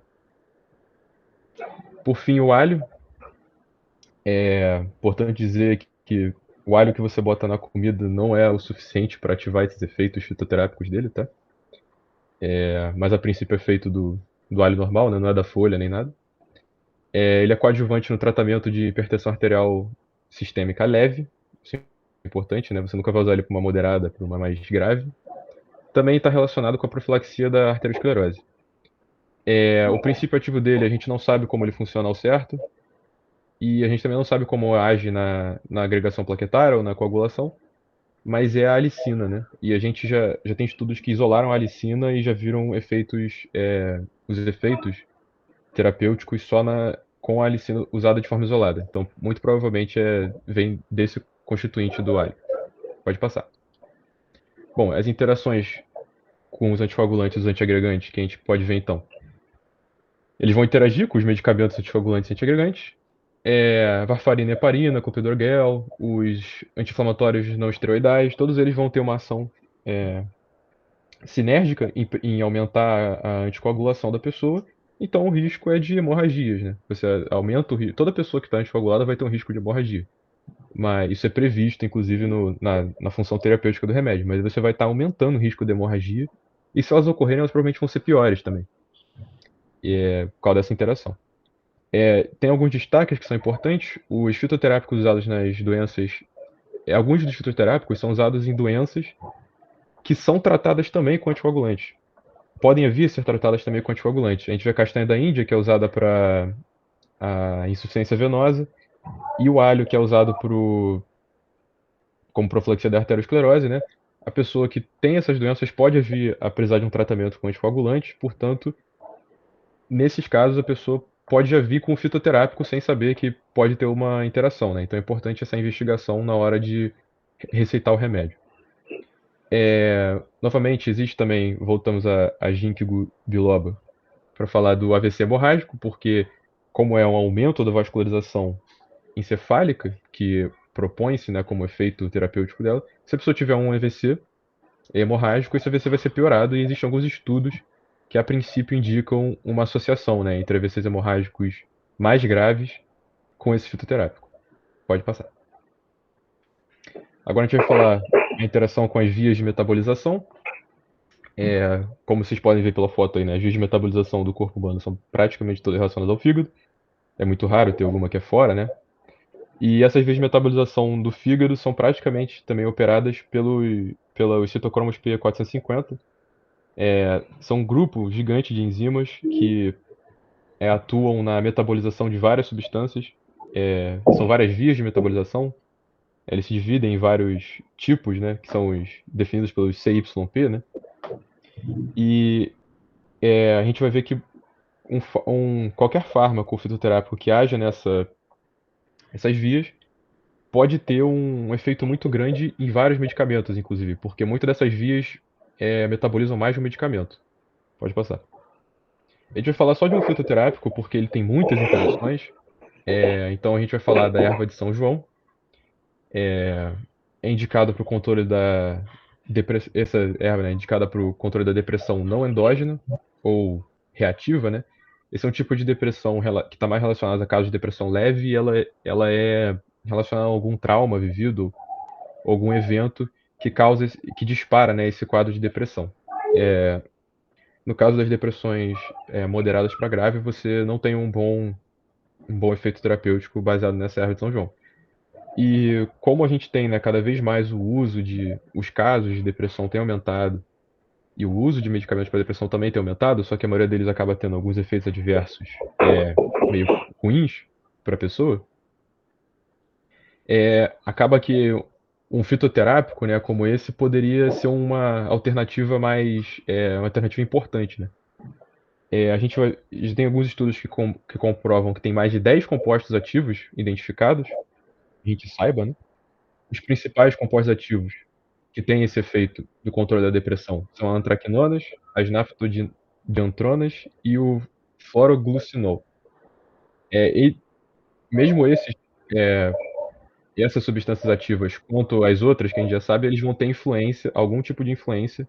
S2: Por fim, o alho. É importante dizer que o alho que você bota na comida não é o suficiente para ativar esses efeitos fitoterápicos dele, tá? Mas a princípio é feito do alho normal, né? Não é da folha nem nada. Ele é coadjuvante no tratamento de hipertensão arterial sistêmica leve. Isso é importante, né? Você nunca vai usar ele para uma moderada, para uma mais grave. Também está relacionado com a profilaxia da arteriosclerose. O princípio ativo dele, a gente não sabe como ele funciona ao certo. E a gente também não sabe como age na agregação plaquetária ou na coagulação. Mas é a alicina, né? E a gente já tem estudos que isolaram a alicina e já viram os efeitos terapêuticos só com a alicina usada de forma isolada. Então, muito provavelmente vem desse constituinte do alho. Pode passar. Bom, as interações com os anticoagulantes e os antiagregantes que a gente pode ver então. Eles vão interagir com os medicamentos anticoagulantes e antiagregantes. Varfarina e heparina, clopidogrel, os anti-inflamatórios não esteroidais, todos eles vão ter uma ação sinérgica em aumentar a anticoagulação da pessoa. Então o risco é de hemorragias, né? Você aumenta o risco. Toda pessoa que está anticoagulada vai ter um risco de hemorragia. Mas isso é previsto, inclusive, na função terapêutica do remédio. Mas você vai estar aumentando o risco de hemorragia. E se elas ocorrerem, elas provavelmente vão ser piores também. Por causa dessa interação. Tem alguns destaques que são importantes. Os fitoterápicos usados nas doenças. Alguns dos fitoterápicos são usados em doenças que são tratadas também com anticoagulantes. Podem vir a ser tratadas também com anticoagulantes. A gente vê a castanha da Índia, que é usada para a insuficiência venosa, e o alho, que é usado como profilaxia da arteriosclerose, né? A pessoa que tem essas doenças pode vir a precisar de um tratamento com anticoagulantes, portanto, nesses casos a pessoa pode já vir com o fitoterápico sem saber que pode ter uma interação, né? Então é importante essa investigação na hora de receitar o remédio. Novamente, existe também, voltamos a ginkgo biloba, para falar do AVC hemorrágico, porque como é um aumento da vascularização encefálica, que propõe-se, né, como efeito terapêutico dela, se a pessoa tiver um AVC hemorrágico, esse AVC vai ser piorado e existem alguns estudos que a princípio indicam uma associação, né, entre AVCs hemorrágicos mais graves com esse fitoterápico. Pode passar. Agora a gente vai falar a interação com as vias de metabolização. Como vocês podem ver pela foto aí, né, as vias de metabolização do corpo humano são praticamente todas relacionadas ao fígado. É muito raro ter alguma que é fora, né? E essas vias de metabolização do fígado são praticamente também operadas pelos citocromos P450. São um grupo gigante de enzimas que atuam na metabolização de várias substâncias. São várias vias de metabolização. Eles se dividem em vários tipos, né? Que são os definidos pelos CYP, né? E a gente vai ver que qualquer fármaco fitoterápico que haja essas vias pode ter um efeito muito grande em vários medicamentos, inclusive, porque muitas dessas vias metabolizam mais de um medicamento. Pode passar. A gente vai falar só de um fitoterápico porque ele tem muitas interações. Então a gente vai falar da erva de São João. É indicado para o controle da depressão. Essa erva é indicada para o controle da depressão não endógena ou reativa, né? Esse é um tipo de depressão que está mais relacionado a casos de depressão leve e ela é relacionada a algum trauma vivido, algum evento que causa, que dispara, né, esse quadro de depressão. No caso das depressões moderadas para grave, você não tem um bom efeito terapêutico baseado nessa erva de São João. E como a gente tem, né, cada vez mais o uso de... Os casos de depressão têm aumentado e o uso de medicamentos para depressão também tem aumentado, só que a maioria deles acaba tendo alguns efeitos adversos meio ruins para a pessoa, acaba que um fitoterápico, né, como esse poderia ser uma alternativa uma alternativa importante, né? A gente tem alguns estudos que comprovam que tem mais de 10 compostos ativos identificados, que a gente saiba, né? Os principais compostos ativos que têm esse efeito do controle da depressão são as antraquinonas, as naftodiantronas e o fluoroglucinol. E mesmo essas substâncias ativas, quanto as outras que a gente já sabe, eles vão ter influência, algum tipo de influência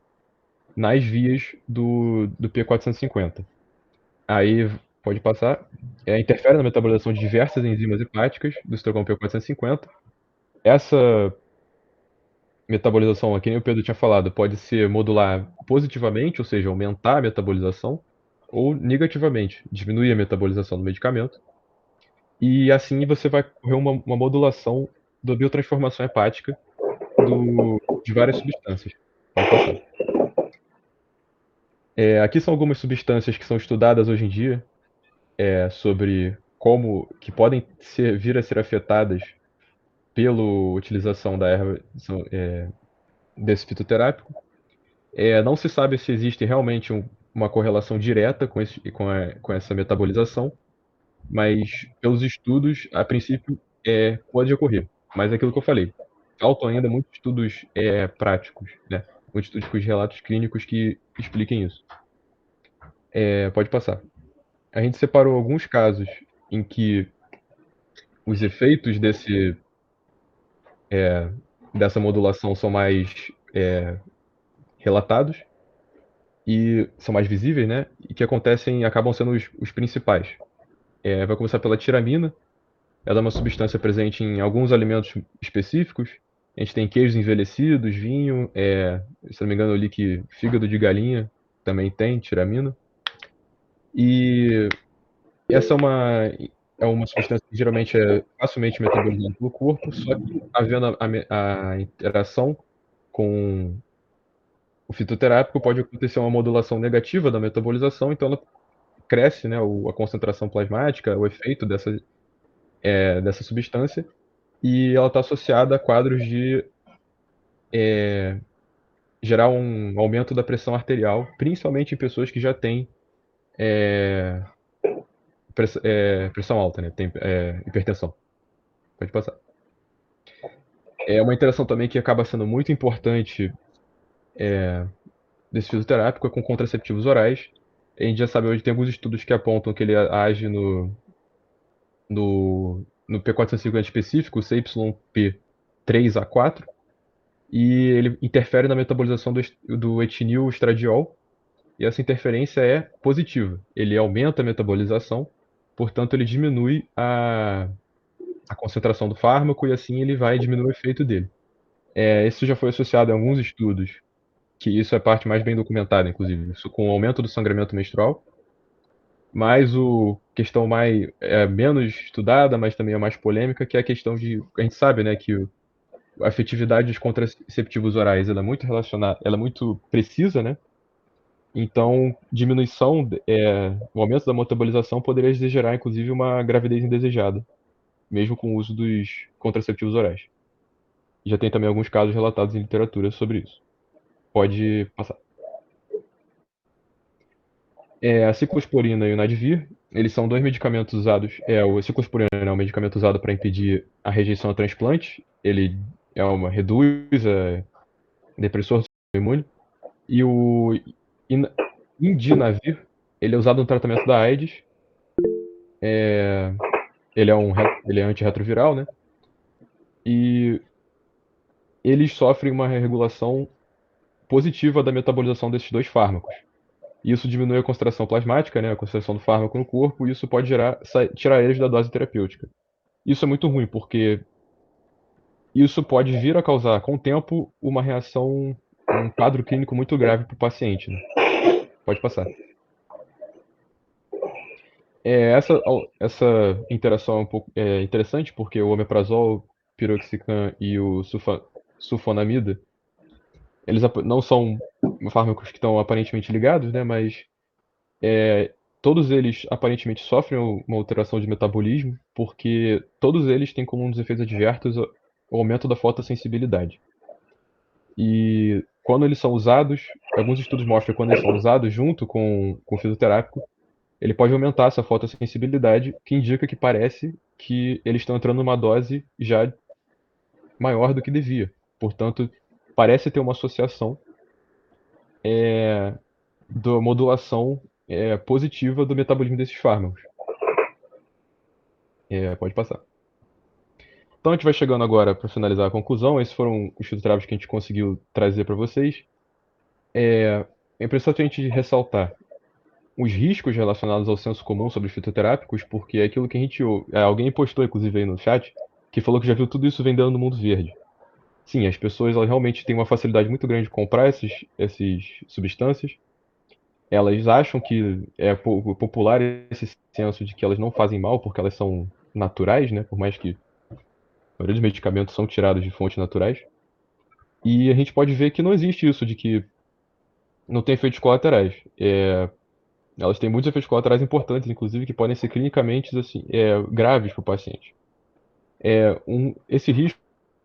S2: nas vias do P450. Aí, pode passar. Interfere na metabolização de diversas enzimas hepáticas do citocromo P450. Essa metabolização, aqui nem o Pedro tinha falado, pode ser modular positivamente, ou seja, aumentar a metabolização, ou negativamente, diminuir a metabolização do medicamento. E assim você vai correr uma modulação da biotransformação hepática de várias substâncias. Pode passar. Aqui são algumas substâncias que são estudadas hoje em dia, sobre como que podem vir a ser afetadas pela utilização da erva desse fitoterápico. Não se sabe se existe realmente uma correlação direta com essa metabolização, mas pelos estudos, a princípio, pode ocorrer. Mas é aquilo que eu falei, faltam ainda muitos estudos práticos, né? Muitos estudos com relatos clínicos que expliquem isso. Pode passar. A gente separou alguns casos em que os efeitos dessa modulação são mais relatados e são mais visíveis, né? E que acabam sendo os principais. Vai começar pela tiramina. Ela é uma substância presente em alguns alimentos específicos. A gente tem queijos envelhecidos, vinho, se não me engano eu li que fígado de galinha também tem tiramina. E essa é uma substância que geralmente é facilmente metabolizada pelo corpo, só que havendo a interação com o fitoterápico pode acontecer uma modulação negativa da metabolização, então ela cresce, né, a concentração plasmática, o efeito dessa substância, e ela está associada a quadros de gerar um aumento da pressão arterial, principalmente em pessoas que já têm pressão alta, né, tem hipertensão. Pode passar. É uma interação também que acaba sendo muito importante desse fitoterápico com contraceptivos orais. A gente já sabe hoje, tem alguns estudos que apontam que ele age no P450 específico, o CYP3A4, e ele interfere na metabolização do etinil estradiol, e essa interferência é positiva. Ele aumenta a metabolização, portanto ele diminui a concentração do fármaco e assim ele vai diminuir o efeito dele. Isso já foi associado a alguns estudos, que isso é a parte mais bem documentada, inclusive, isso com o aumento do sangramento menstrual, mas questão menos estudada, mas também é mais polêmica, que é a questão a gente sabe, né, que a efetividade dos contraceptivos orais, ela é muito relacionada, ela é muito precisa, né? Então, o aumento da metabolização poderia gerar, inclusive, uma gravidez indesejada, mesmo com o uso dos contraceptivos orais. Já tem também alguns casos relatados em literatura sobre isso. Pode passar. A ciclosporina e o Nadivir, eles são dois medicamentos usados. O ciclosporina é um medicamento usado para impedir a rejeição a transplante. Ele reduz a depressor imune. E o Indinavir, ele é usado no tratamento da AIDS. Ele é antirretroviral, né? E eles sofrem uma regulação positiva da metabolização desses dois fármacos. E isso diminui a concentração plasmática, né, a concentração do fármaco no corpo, e isso pode tirar eles da dose terapêutica. Isso é muito ruim, porque isso pode vir a causar, com o tempo, uma reação, um quadro clínico muito grave para o paciente, né? Pode passar. Essa interação é um pouco interessante, porque o omeprazol, piroxicam e o sulfonamida, eles não são fármacos que estão aparentemente ligados, né? Mas todos eles aparentemente sofrem uma alteração de metabolismo, porque todos eles têm como um dos efeitos adversos o aumento da fotossensibilidade. E quando eles são usados, alguns estudos mostram que quando eles são usados junto com o fitoterápico, ele pode aumentar essa fotossensibilidade, que indica que parece que eles estão entrando numa dose já maior do que devia. Portanto, parece ter uma associação da modulação positiva do metabolismo desses fármacos. Pode passar. Então a gente vai chegando agora para finalizar a conclusão. Esses foram os fitoterápicos que a gente conseguiu trazer para vocês. É importante a gente ressaltar os riscos relacionados ao senso comum sobre os fitoterápicos, porque é aquilo que a gente ouve. Alguém postou, inclusive, aí no chat, que falou que já viu tudo isso vendendo no mundo verde. Sim, as pessoas elas realmente têm uma facilidade muito grande de comprar essas substâncias. Elas acham que é popular esse senso de que elas não fazem mal porque elas são naturais, né? Por mais que a maioria dos medicamentos são tirados de fontes naturais. E a gente pode ver que não existe isso de que não tem efeitos colaterais. Elas têm muitos efeitos colaterais importantes, inclusive, que podem ser clinicamente assim, graves para o paciente. Esse risco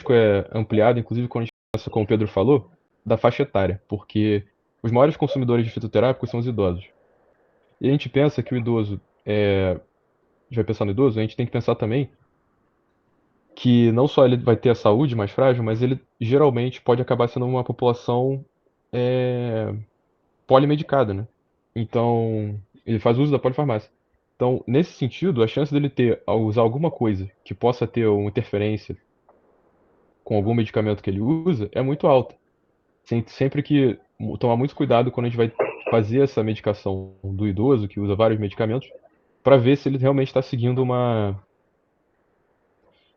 S2: é ampliado, inclusive, quando a gente pensa, como o Pedro falou, da faixa etária, porque os maiores consumidores de fitoterápicos são os idosos. E a gente pensa que o idoso, a gente vai pensar no idoso, a gente tem que pensar também que não só ele vai ter a saúde mais frágil, mas ele geralmente pode acabar sendo uma população é, polimedicada, né? Então, ele faz uso da polifarmácia. Então, nesse sentido, a chance dele usar alguma coisa que possa ter uma interferência com algum medicamento que ele usa é muito alta. Sempre que tomar muito cuidado quando a gente vai fazer essa medicação do idoso que usa vários medicamentos, para ver se ele realmente está seguindo uma.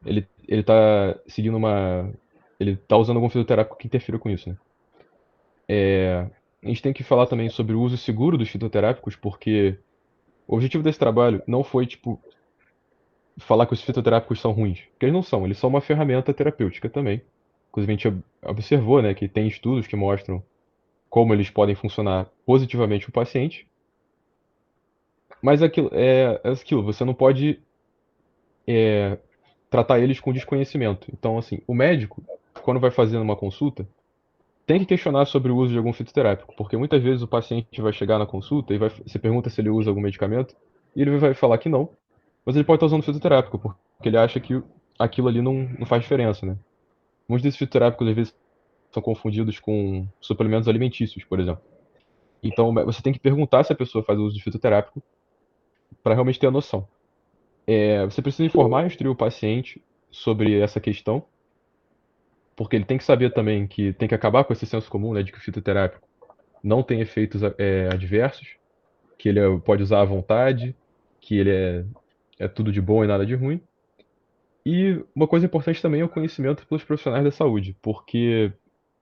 S2: Ele está seguindo uma. Ele está usando algum fitoterápico que interfira com isso, né? A gente tem que falar também sobre o uso seguro dos fitoterápicos, porque o objetivo desse trabalho não foi, tipo, falar que os fitoterápicos são ruins, porque eles são uma ferramenta terapêutica também. Inclusive, a gente observou, né, que tem estudos que mostram como eles podem funcionar positivamente o paciente, mas aquilo, você não pode tratar eles com desconhecimento. Então, assim, o médico, quando vai fazendo uma consulta, tem que questionar sobre o uso de algum fitoterápico, porque muitas vezes o paciente vai chegar na consulta e você pergunta se ele usa algum medicamento, e ele vai falar que não, mas ele pode estar usando fitoterápico, porque ele acha que aquilo ali não faz diferença, né? Muitos desses fitoterápicos às vezes são confundidos com suplementos alimentícios, por exemplo. Então você tem que perguntar se a pessoa faz uso de fitoterápico para realmente ter a noção. Você precisa informar e instruir o paciente sobre essa questão, porque ele tem que saber também que tem que acabar com esse senso comum, né, de que o fitoterápico não tem efeitos adversos, que ele pode usar à vontade, que ele é tudo de bom e nada de ruim. E uma coisa importante também é o conhecimento pelos profissionais da saúde, porque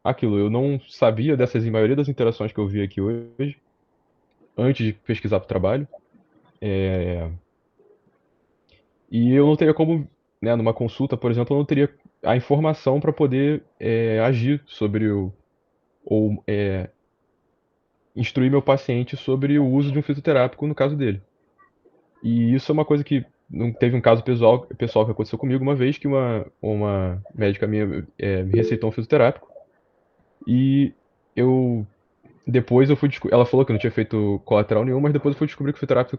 S2: aquilo, eu não sabia dessas em maioria das interações que eu vi aqui hoje, antes de pesquisar para o trabalho, e eu não teria como, né, numa consulta, por exemplo, eu não teria a informação para poder agir sobre ou instruir meu paciente sobre o uso de um fitoterápico no caso dele. E isso é uma coisa que não teve um caso pessoal que aconteceu comigo uma vez que uma médica minha me receitou um fitoterápico e eu depois eu fui ela falou que não tinha feito colateral nenhum, mas depois eu fui descobrir que o fitoterápico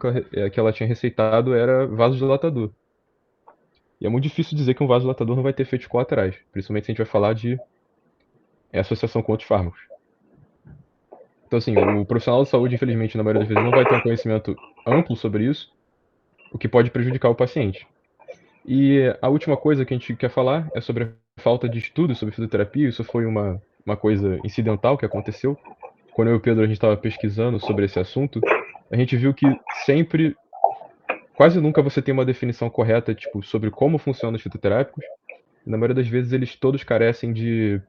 S2: que ela tinha receitado era vasodilatador. E é muito difícil dizer que um vasodilatador não vai ter efeitos colaterais, principalmente se a gente vai falar de associação com outros fármacos. Então, assim, o profissional de saúde, infelizmente, na maioria das vezes, não vai ter um conhecimento amplo sobre isso, o que pode prejudicar o paciente. E a última coisa que a gente quer falar é sobre a falta de estudos sobre fitoterapia. Isso foi uma coisa incidental que aconteceu. quando eu e o Pedro a gente estava pesquisando sobre esse assunto, a gente viu que sempre, quase nunca você tem uma definição correta, tipo, sobre como funcionam os fitoterápicos. E na maioria das vezes eles todos carecem de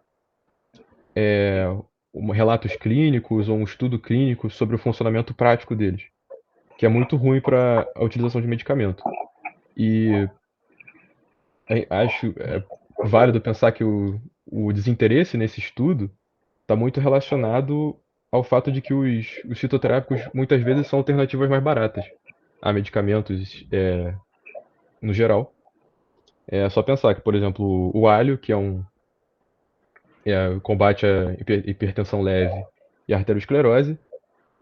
S2: relatos clínicos ou um estudo clínico sobre o funcionamento prático deles, que é muito ruim para a utilização de medicamento. E acho válido pensar que o desinteresse nesse estudo está muito relacionado ao fato de que os fitoterápicos muitas vezes são alternativas mais baratas a medicamentos no geral. É só pensar que, por exemplo, o alho, que combate a hipertensão leve e a arteriosclerose,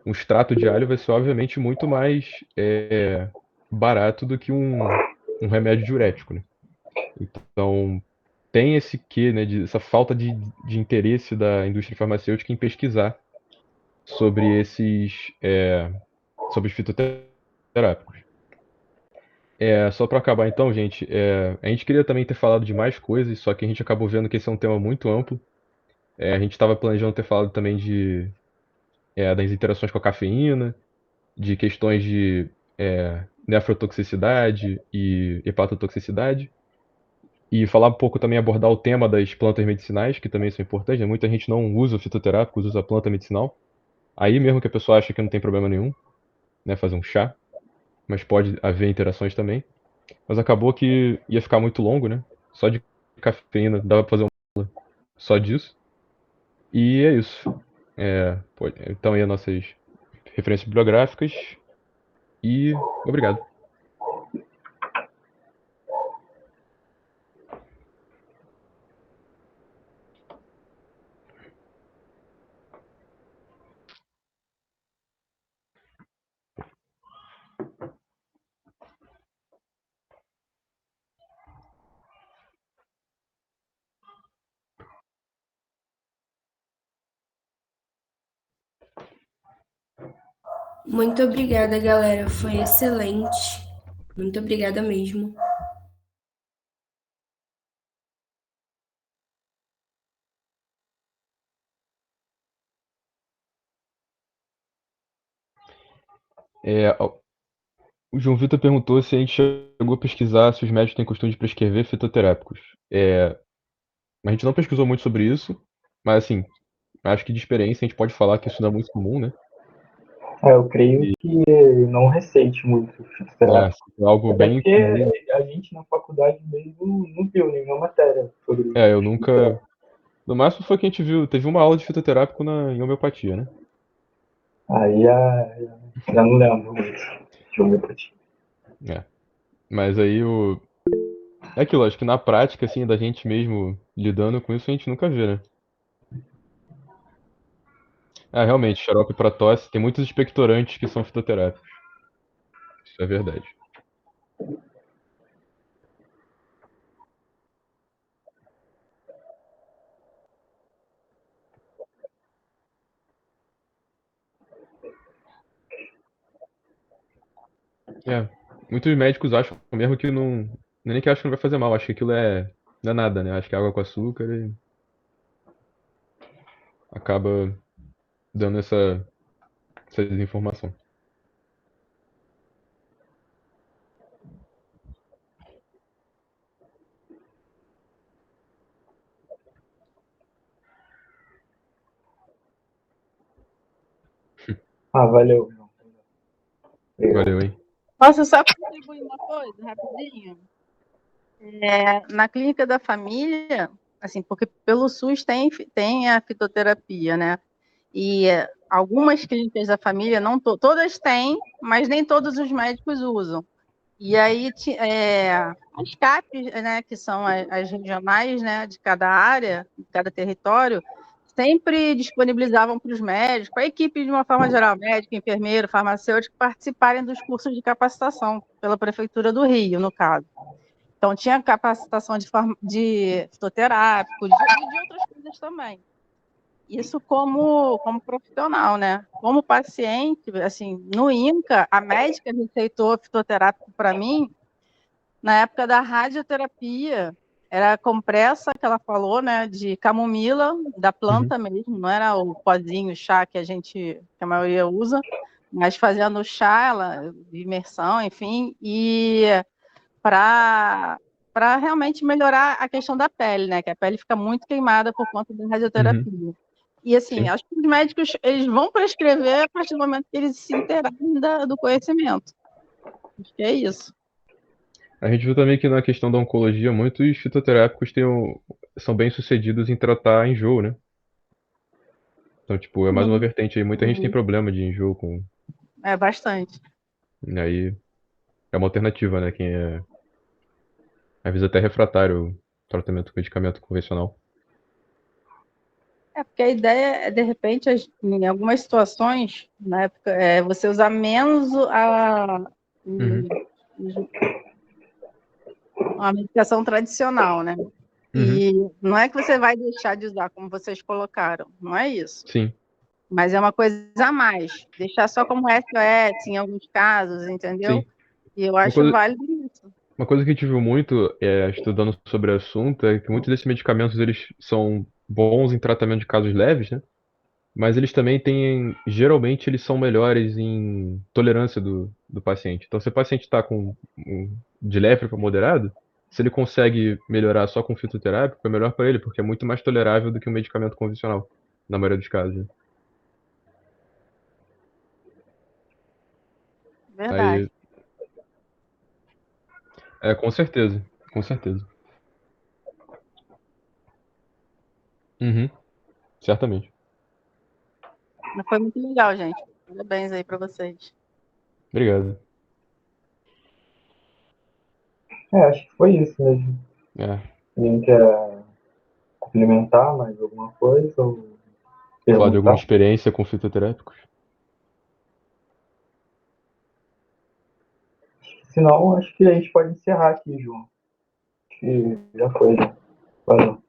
S2: um extrato de alho vai ser obviamente muito mais barato do que um remédio diurético, né? Então tem esse quê, né, essa falta de interesse da indústria farmacêutica em pesquisar sobre sobre os fitoterápicos. Só para acabar então, gente, a gente queria também ter falado de mais coisas, só que a gente acabou vendo que esse é um tema muito amplo. A gente estava planejando ter falado também das interações com a cafeína, de questões de nefrotoxicidade e hepatotoxicidade, e falar um pouco também, abordar o tema das plantas medicinais, que também são importantes, né? Muita gente não usa fitoterápicos, usa planta medicinal. Aí mesmo que a pessoa acha que não tem problema nenhum, né, fazer um chá, mas pode haver interações também. Mas acabou que ia ficar muito longo, né? Só de cafeína dava pra fazer uma aula só disso. E é isso. Então aí as nossas referências bibliográficas e obrigado.
S3: Muito obrigada, galera. Foi excelente. Muito obrigada mesmo.
S2: O João Vitor perguntou se a gente chegou a pesquisar se os médicos têm costume de prescrever fitoterápicos. A gente não pesquisou muito sobre isso, mas assim, acho que de experiência a gente pode falar que isso não é muito comum, né?
S1: Eu creio que não receite muito fitoterápico.
S2: É algo
S1: Até
S2: bem
S1: porque
S2: comum.
S1: a gente na faculdade mesmo não viu nenhuma matéria sobre isso.
S2: Eu nunca. No máximo foi que a gente viu, teve uma aula de fitoterápico em homeopatia, né?
S1: Aí já não lembro muito de homeopatia.
S2: Mas aí é aquilo, acho que na prática, assim, da gente mesmo lidando com isso, a gente nunca vê, né? Realmente, xarope pra tosse, tem muitos expectorantes que são fitoterápicos. Isso é verdade. Muitos médicos acham mesmo que não. Não é nem que acham que não vai fazer mal, acho que aquilo não é nada, né? Acho que é água com açúcar e acaba dando essa desinformação.
S1: Valeu.
S2: Valeu, hein?
S4: Posso só contribuir uma coisa, rapidinho? Na clínica da família, assim, porque pelo SUS tem a fitoterapia, né? E algumas clínicas da família, não todas têm, mas nem todos os médicos usam. E aí, as CAPs, né, que são as regionais, né, de cada área, de cada território, sempre disponibilizavam para os médicos, para a equipe de uma forma geral, médico, enfermeiro, farmacêutico, participarem dos cursos de capacitação pela Prefeitura do Rio, no caso. Então, tinha capacitação de fitoterápico, de outras coisas também. Isso como profissional, né? Como paciente, assim, no INCA, a médica receitou fitoterápico para mim na época da radioterapia, era compressa que ela falou, né, de camomila, da planta mesmo, não era o pozinho, chá que a maioria usa, mas fazendo chá, de imersão, enfim, e para realmente melhorar a questão da pele, né, que a pele fica muito queimada por conta da radioterapia. E assim,
S2: Sim.
S4: acho que os médicos, eles vão prescrever a partir do momento que eles se interagem do conhecimento. Acho que é isso.
S2: A gente viu também que na questão da oncologia, muitos fitoterápicos são bem sucedidos em tratar enjoo, né? Então, tipo, é mais uma vertente aí. Muita gente tem problema de enjoo com.
S4: É bastante.
S2: E aí é uma alternativa, né? Quem é. Às vezes até refratário ao tratamento com medicamento convencional.
S4: É porque a ideia é, de repente, em algumas situações, na época, você usar menos a medicação tradicional, né? E não é que você vai deixar de usar, como vocês colocaram, não é isso.
S2: Sim.
S4: Mas é uma coisa a mais. Deixar só como SOS em alguns casos, entendeu?
S2: Sim.
S4: E eu acho válido isso.
S2: Uma coisa que a gente viu muito, estudando sobre o assunto, é que muitos desses medicamentos eles são bons em tratamento de casos leves, né? Mas eles também geralmente eles são melhores em tolerância do paciente. Então, se o paciente está de leve para moderado, se ele consegue melhorar só com fitoterápico, é melhor para ele, porque é muito mais tolerável do que um medicamento convencional, na maioria dos casos, né?
S4: Verdade.
S2: Com certeza, com certeza. Certamente.
S4: Mas foi muito legal, gente. Parabéns aí para vocês.
S2: Obrigado.
S1: Acho que foi isso mesmo. Alguém quer complementar mais alguma coisa? Ou
S2: Falar de alguma
S1: perguntar?
S2: experiência com fitoterápicos?
S1: Se não, acho que a gente pode encerrar aqui, João. Acho que já foi, já. Valeu.